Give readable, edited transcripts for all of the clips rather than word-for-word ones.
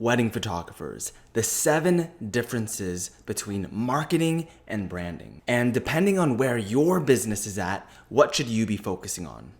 wedding photographers, the 7 differences between marketing and branding. And depending on where your business is at, what should you be focusing on?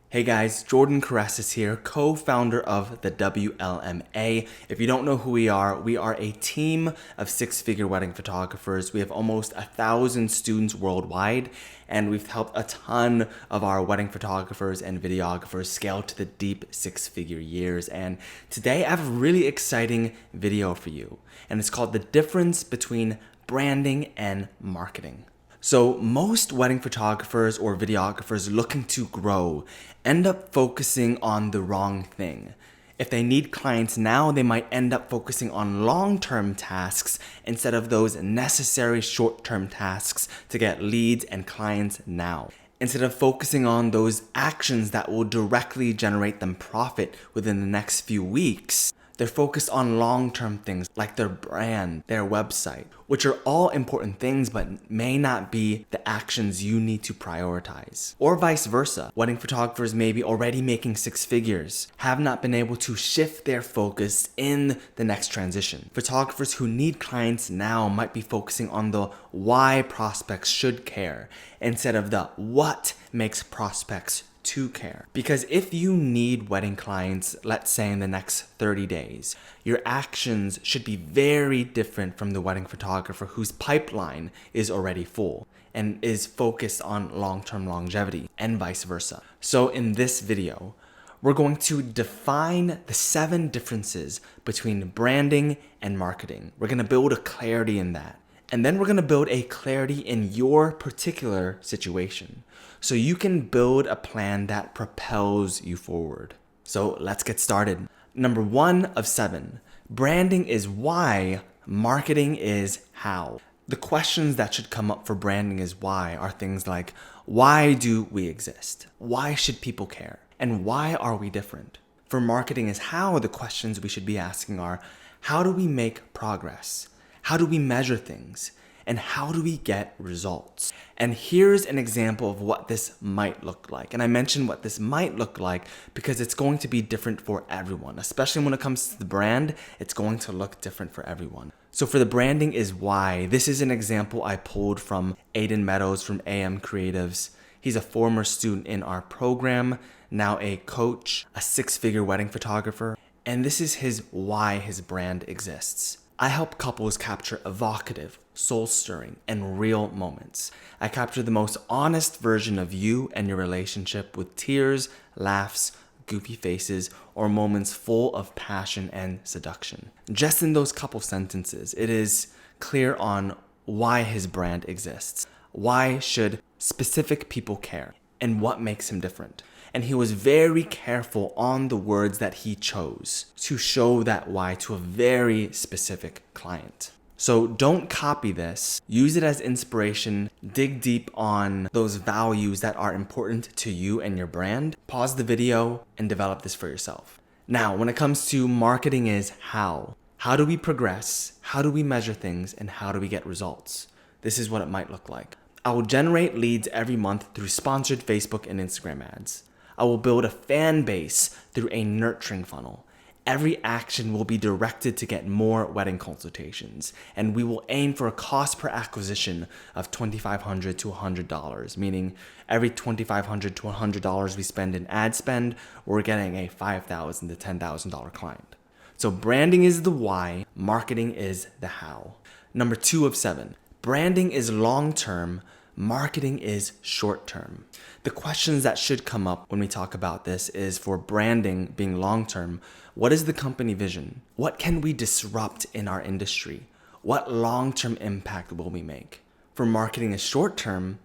Hey guys, Jordan Caresses here, co-founder of the WLMA. If you don't know who we are a team of 6-figure wedding photographers. We have almost 1,000 students worldwide, and we've helped a ton of our wedding photographers and videographers scale to the deep 6-figure years. And today I have a really exciting video for you, and it's called The Difference Between Branding and Marketing. So most wedding photographers or videographers looking to grow end up focusing on the wrong thing. If they need clients now, they might end up focusing on long-term tasks instead of those necessary short-term tasks to get leads and clients now. Instead of focusing on those actions that will directly generate them profit within the next few weeks, they're focused on long-term things like their brand, their website, which are all important things but may not be the actions you need to prioritize. Or vice versa. Wedding photographers may be already making 6 figures, have not been able to shift their focus in the next transition. Photographers who need clients now might be focusing on the why prospects should care instead of the what makes prospects to care. Because if you need wedding clients, let's say in the next 30 days, your actions should be very different from the wedding photographer whose pipeline is already full and is focused on long-term longevity, and vice versa. So in this video, we're going to define the 7 differences between branding and marketing. We're going to build a clarity in that. And then we're going to build a clarity in your particular situation, so you can build a plan that propels you forward. So let's get started. Number 1 of 7, branding is why, marketing is how. The questions that should come up for branding is why are things like, why do we exist? Why should people care? And why are we different? For marketing is how, the questions we should be asking are, how do we make progress? How do we measure things? And how do we get results? And here's an example of what this might look like. And I mentioned what this might look like because it's going to be different for everyone. Especially when it comes to the brand, it's going to look different for everyone. So for the branding is why, this is an example I pulled from Aiden Meadows from AM Creatives. He's a former student in our program, now a coach, a 6-figure wedding photographer. And this is his why his brand exists. I help couples capture evocative, soul-stirring, and real moments. I capture the most honest version of you and your relationship with tears, laughs, goofy faces, or moments full of passion and seduction. Just in those couple sentences, it is clear on why his brand exists. Why should specific people care? And what makes him different? And he was very careful on the words that he chose to show that why to a very specific client. So don't copy this. Use it as inspiration. Dig deep on those values that are important to you and your brand. Pause the video and develop this for yourself. Now, when it comes to marketing is how. How do we progress? How do we measure things? And how do we get results? This is what it might look like. I will generate leads every month through sponsored Facebook and Instagram ads. I will build a fan base through a nurturing funnel. Every action will be directed to get more wedding consultations, and we will aim for a cost per acquisition of $2,500 to $100, meaning every $2,500 to $100 we spend in ad spend, we're getting a $5,000 to $10,000 client. So branding is the why, marketing is the how. Number 2 of 7, branding is long-term, marketing is short-term. The questions that should come up when we talk about this is, for branding being long-term, what is the company vision? What can we disrupt in our industry? What long-term impact will we make? For marketing is short-term,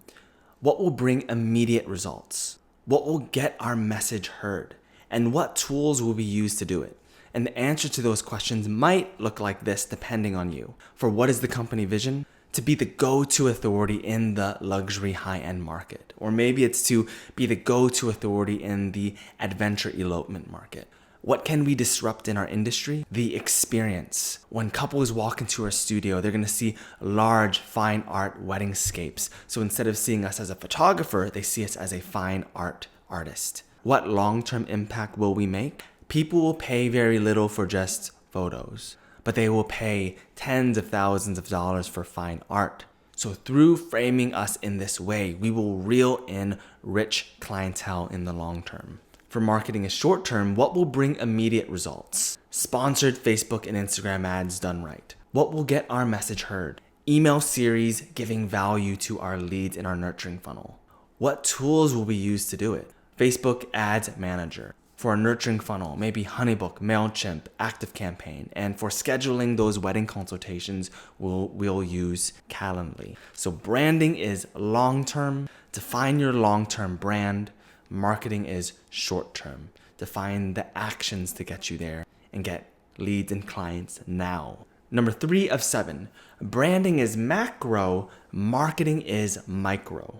what will bring immediate results? What will get our message heard? And what tools will we use to do it? And the answer to those questions might look like this depending on you. For what is the company vision? To be the go-to authority in the luxury high-end market. Or maybe it's to be the go-to authority in the adventure elopement market. What can we disrupt in our industry? The experience. When couples walk into our studio, they're gonna see large fine art weddingscapes. So instead of seeing us as a photographer, they see us as a fine art artist. What long-term impact will we make? People will pay very little for just photos, but they will pay tens of thousands of dollars for fine art. So through framing us in this way, we will reel in rich clientele in the long term. For marketing is short term, what will bring immediate results? Sponsored Facebook and Instagram ads done right. What will get our message heard? Email series giving value to our leads in our nurturing funnel. What tools will we use to do it? Facebook Ads Manager. For our nurturing funnel, maybe Honeybook, MailChimp, ActiveCampaign. And for scheduling those wedding consultations, we'll use Calendly. So branding is long-term. Define your long-term brand. Marketing is short-term. Define the actions to get you there and get leads and clients now. Number 3 of 7, branding is macro, marketing is micro.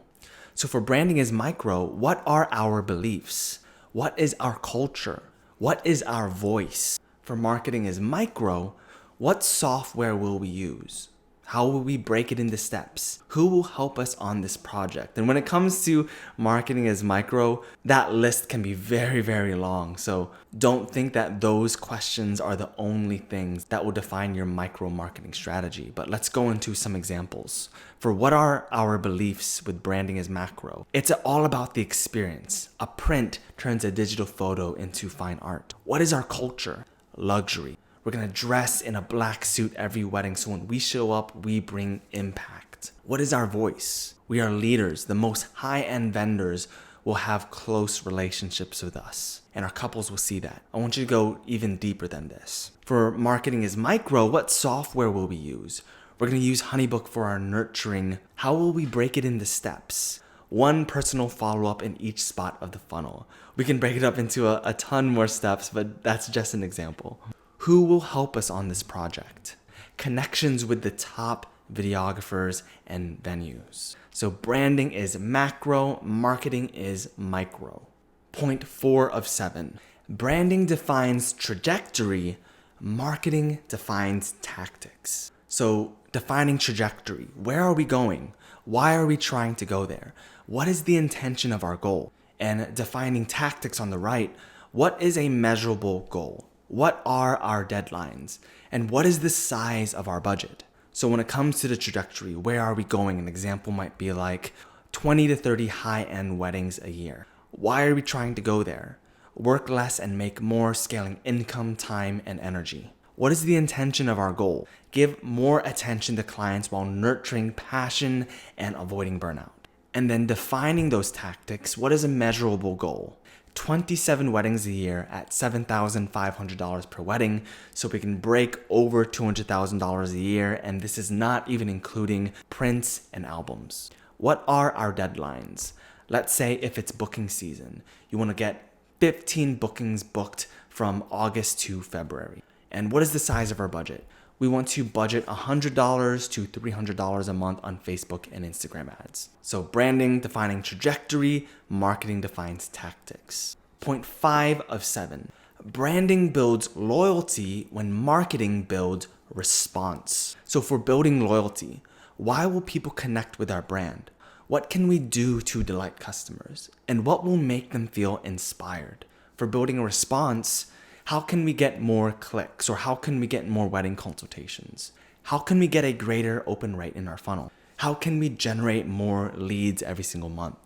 So for branding is micro, what are our beliefs? What is our culture? What is our voice? For marketing is micro, what software will we use? How will we break it into steps? Who will help us on this project? And when it comes to marketing as micro, that list can be very, very long. So don't think that those questions are the only things that will define your micro marketing strategy. But let's go into some examples. For what are our beliefs with branding as macro? It's all about the experience. A print turns a digital photo into fine art. What is our culture? Luxury. We're gonna dress in a black suit every wedding, so when we show up, we bring impact. What is our voice? We are leaders. The most high-end vendors will have close relationships with us, and our couples will see that. I want you to go even deeper than this. For marketing is micro, what software will we use? We're gonna use Honeybook for our nurturing. How will we break it into steps? One personal follow-up in each spot of the funnel. We can break it up into a ton more steps, but that's just an example. Who will help us on this project? Connections with the top videographers and venues. So branding is macro, marketing is micro. Point 4 of 7. Branding defines trajectory, marketing defines tactics. So defining trajectory. Where are we going? Why are we trying to go there? What is the intention of our goal? And defining tactics on the right. What is a measurable goal? What are our deadlines? And what is the size of our budget? So when it comes to the trajectory, where are we going? An example might be like 20 to 30 high-end weddings a year. Why are we trying to go there? Work less and make more, scaling income, time, and energy. What is the intention of our goal? Give more attention to clients while nurturing passion and avoiding burnout. And then defining those tactics, what is a measurable goal? 27 weddings a year at $7,500 per wedding, so we can break over $200,000 a year, and this is not even including prints and albums. What are our deadlines? Let's say if it's booking season, you want to get 15 bookings booked from August to February. And what is the size of our budget? We want to budget $100 to $300 a month on Facebook and Instagram ads. So branding defining trajectory, marketing defines tactics. Point 5 of 7. Branding builds loyalty when marketing builds response. So for building loyalty, why will people connect with our brand? What can we do to delight customers? And what will make them feel inspired? For building a response, how can we get more clicks, or how can we get more wedding consultations? How can we get a greater open rate in our funnel? How can we generate more leads every single month?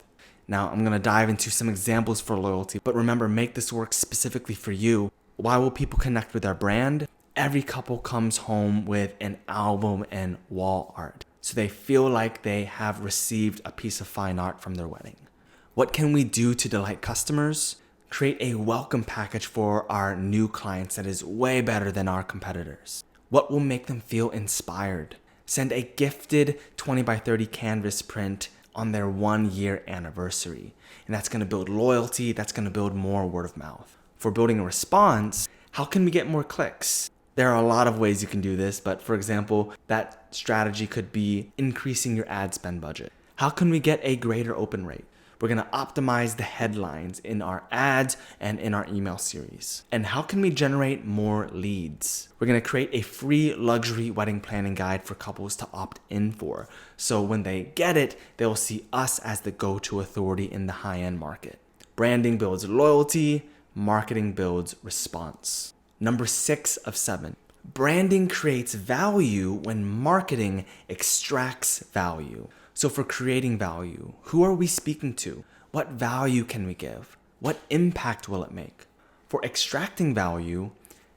Now, I'm gonna dive into some examples for loyalty, but remember, make this work specifically for you. Why will people connect with our brand? Every couple comes home with an album and wall art, so they feel like they have received a piece of fine art from their wedding. What can we do to delight customers? Create a welcome package for our new clients that is way better than our competitors. What will make them feel inspired? Send a gifted 20 by 30 canvas print on their 1-year anniversary. And that's gonna build loyalty, that's gonna build more word of mouth. For building a response, how can we get more clicks? There are a lot of ways you can do this, but for example, that strategy could be increasing your ad spend budget. How can we get a greater open rate? We're going to optimize the headlines in our ads and in our email series. And how can we generate more leads? We're going to create a free luxury wedding planning guide for couples to opt in for. So when they get it, they'll see us as the go-to authority in the high-end market. Branding builds loyalty, marketing builds response. Number 6 of 7. Branding creates value when marketing extracts value. So for creating value, who are we speaking to? What value can we give? What impact will it make? For extracting value,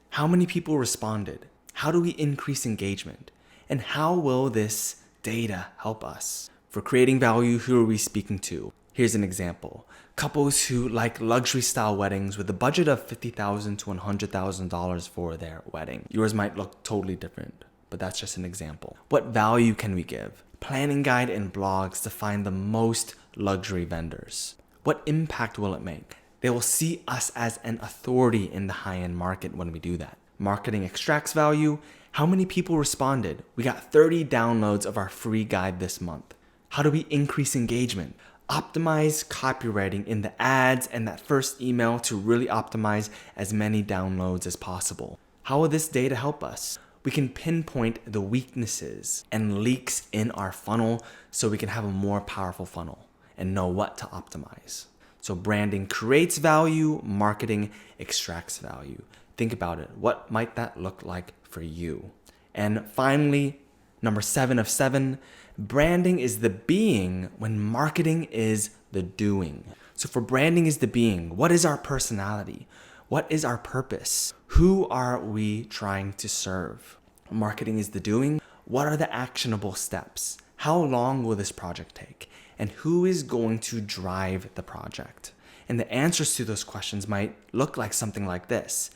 how many people responded? How do we increase engagement? And how will this data help us? For creating value, who are we speaking to? Here's an example. Couples who like luxury style weddings with a budget of $50,000 to $100,000 for their wedding. Yours might look totally different, but that's just an example. What value can we give? Planning guide and blogs to find the most luxury vendors. What impact will it make? They will see us as an authority in the high-end market when we do that. Marketing extracts value. How many people responded? We got 30 downloads of our free guide this month. How do we increase engagement? Optimize copywriting in the ads and that first email to really optimize as many downloads as possible. How will this data help us? We can pinpoint the weaknesses and leaks in our funnel so we can have a more powerful funnel and know what to optimize. So branding creates value, marketing extracts value. Think about it. What might that look like for you? And finally, number 7 of 7, branding is the being when marketing is the doing. So for branding is the being, what is our personality? What is our purpose? Who are we trying to serve? Marketing is the doing. What are the actionable steps? How long will this project take? And who is going to drive the project? And the answers to those questions might look like something like this.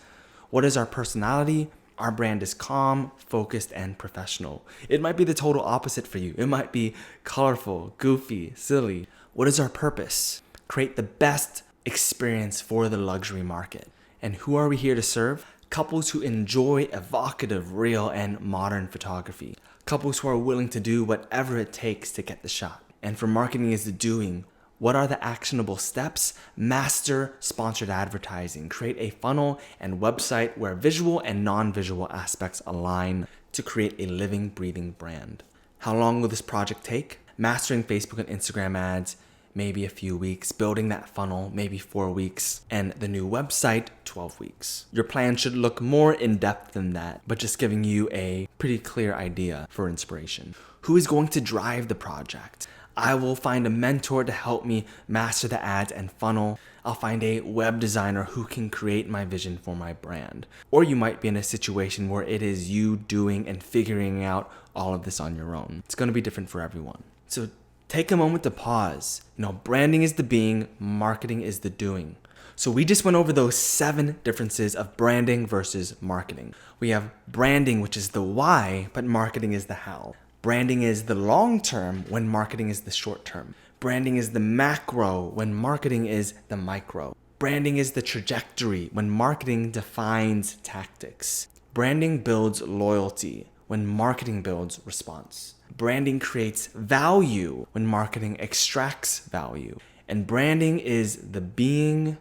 What is our personality? Our brand is calm, focused, and professional. It might be the total opposite for you. It might be colorful, goofy, silly. What is our purpose? Create the best experience for the luxury market. And who are we here to serve? Couples who enjoy evocative, real, and modern photography. Couples who are willing to do whatever it takes to get the shot. And for marketing is the doing. What are the actionable steps? Master sponsored advertising. Create a funnel and website where visual and non-visual aspects align to create a living, breathing brand. How long will this project take? Mastering Facebook and Instagram ads, maybe a few weeks. Building that funnel, maybe 4 weeks. And the new website, 12 weeks. Your plan should look more in depth than that, but just giving you a pretty clear idea for inspiration. Who is going to drive the project? I will find a mentor to help me master the ads and funnel. I'll find a web designer who can create my vision for my brand. Or you might be in a situation where it is you doing and figuring out all of this on your own. It's going to be different for everyone. So take a moment to pause. Branding is the being, marketing is the doing. So we just went over those 7 differences of branding versus marketing. We have branding, which is the why, but marketing is the how. Branding is the long term when marketing is the short term. Branding is the macro when marketing is the micro. Branding is the trajectory when marketing defines tactics. Branding builds loyalty when marketing builds response. Branding creates value when marketing extracts value. And branding is the being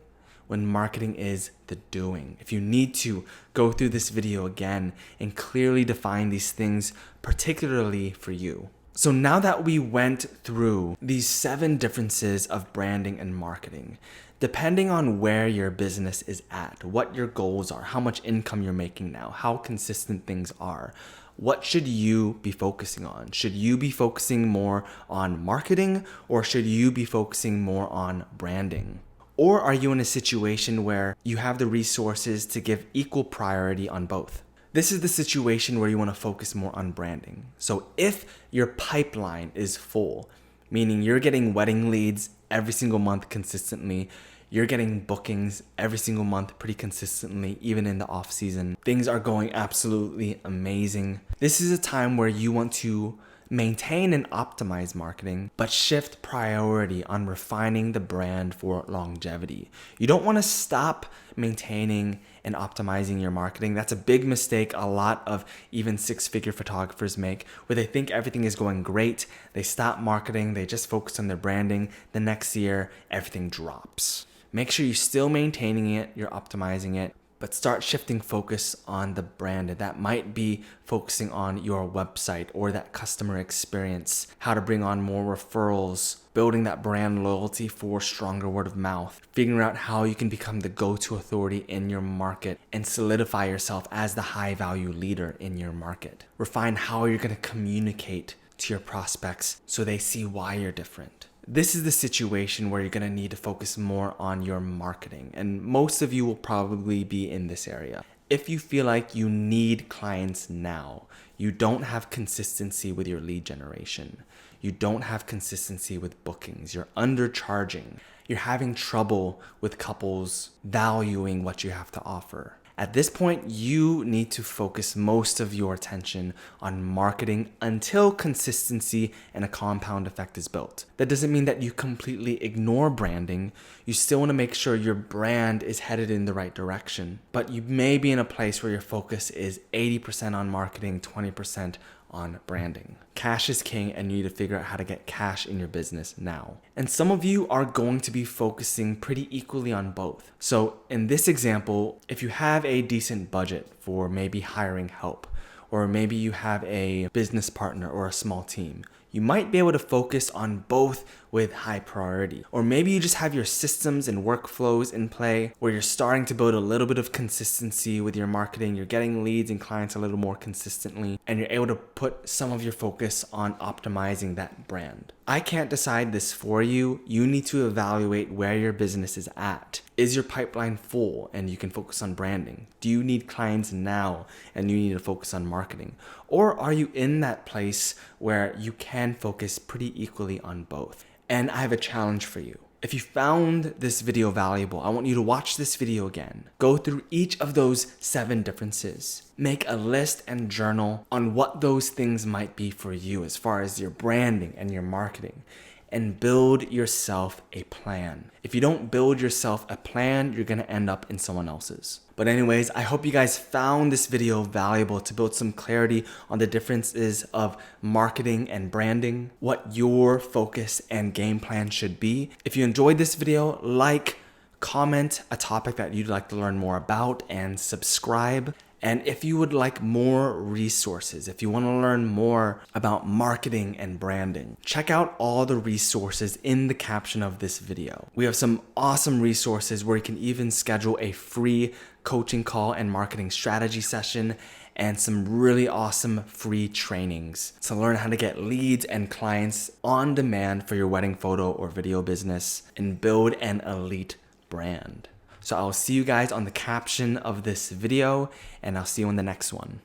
when marketing is the doing. If you need to go through this video again and clearly define these things, particularly for you. So now that we went through these 7 differences of branding and marketing, depending on where your business is at, what your goals are, how much income you're making now, how consistent things are, what should you be focusing on? Should you be focusing more on marketing or should you be focusing more on branding? Or are you in a situation where you have the resources to give equal priority on both? This is the situation where you want to focus more on branding. So if your pipeline is full, meaning you're getting wedding leads every single month consistently, you're getting bookings every single month pretty consistently, even in the off season, things are going absolutely amazing. This is a time where you want to Maintain and optimize marketing, but shift priority on refining the brand for longevity. You don't want to stop maintaining and optimizing your marketing. That's a big mistake a lot of even six-figure photographers make, where they think everything is going great. They stop marketing, they just focus on their branding. The next year, everything drops. Make sure you're still maintaining it, you're optimizing it, but start shifting focus on the brand. And that might be focusing on your website or that customer experience, how to bring on more referrals, building that brand loyalty for stronger word of mouth, figuring out how you can become the go-to authority in your market and solidify yourself as the high value leader in your market. Refine how you're going to communicate to your prospects so they see why you're different. This is the situation where you're going to need to focus more on your marketing, and most of you will probably be in this area. If you feel like you need clients now, you don't have consistency with your lead generation, you don't have consistency with bookings, you're undercharging, you're having trouble with couples valuing what you have to offer. At this point, you need to focus most of your attention on marketing until consistency and a compound effect is built. That doesn't mean that you completely ignore branding. You still want to make sure your brand is headed in the right direction, but you may be in a place where your focus is 80% on marketing, 20% on branding. Cash is king, and you need to figure out how to get cash in your business now. And some of you are going to be focusing pretty equally on both. So in this example, if you have a decent budget for maybe hiring help, or maybe you have a business partner or a small team, you might be able to focus on both with high priority. Or maybe you just have your systems and workflows in play where you're starting to build a little bit of consistency with your marketing. You're getting leads and clients a little more consistently, and you're able to put some of your focus on optimizing that brand. I can't decide this for you. You need to evaluate where your business is at. Is your pipeline full and you can focus on branding? Do you need clients now and you need to focus on marketing? Or are you in that place where you can focus pretty equally on both? And I have a challenge for you. If you found this video valuable, I want you to watch this video again. Go through each of those 7 differences. Make a list and journal on what those things might be for you as far as your branding and your marketing. And build yourself a plan. If you don't build yourself a plan, you're gonna end up in someone else's. But anyways, I hope you guys found this video valuable to build some clarity on the differences of marketing and branding, what your focus and game plan should be. If you enjoyed this video, like, comment a topic that you'd like to learn more about, and subscribe. And if you would like more resources, if you want to learn more about marketing and branding, check out all the resources in the caption of this video. We have some awesome resources where you can even schedule a free coaching call and marketing strategy session, and some really awesome free trainings to learn how to get leads and clients on demand for your wedding photo or video business and build an elite brand. So I'll see you guys on the caption of this video, and I'll see you in the next one.